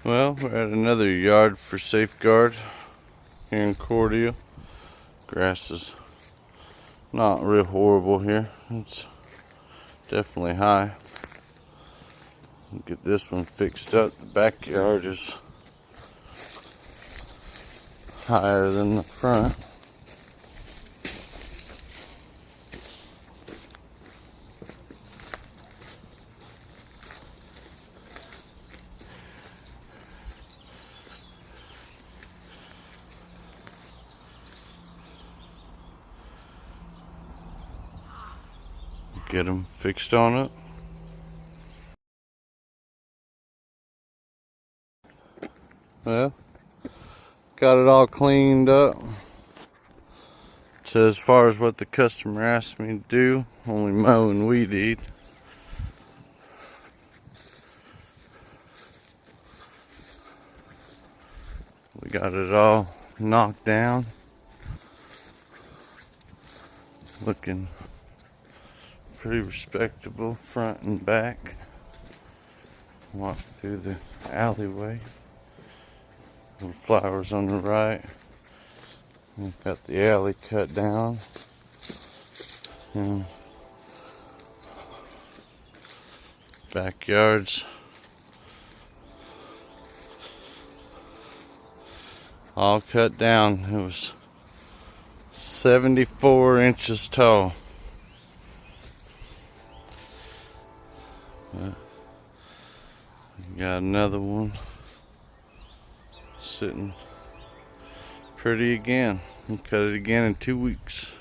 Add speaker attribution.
Speaker 1: Well, we're at another yard for safeguard here in Cordele. Grass is not real horrible here. It's definitely high. Get this one fixed up. The backyard is higher than the front. Get them fixed on up. Well, got it all cleaned up. So as far as what the customer asked me to do, only mow and weed eat. We got it all knocked down. Looking pretty respectable front and back. Walk through the alleyway. Little flowers on the right. We've got the alley cut down. And backyards all cut down. It was 74 inches tall. Got another one sitting pretty again. We'll cut it again in 2 weeks.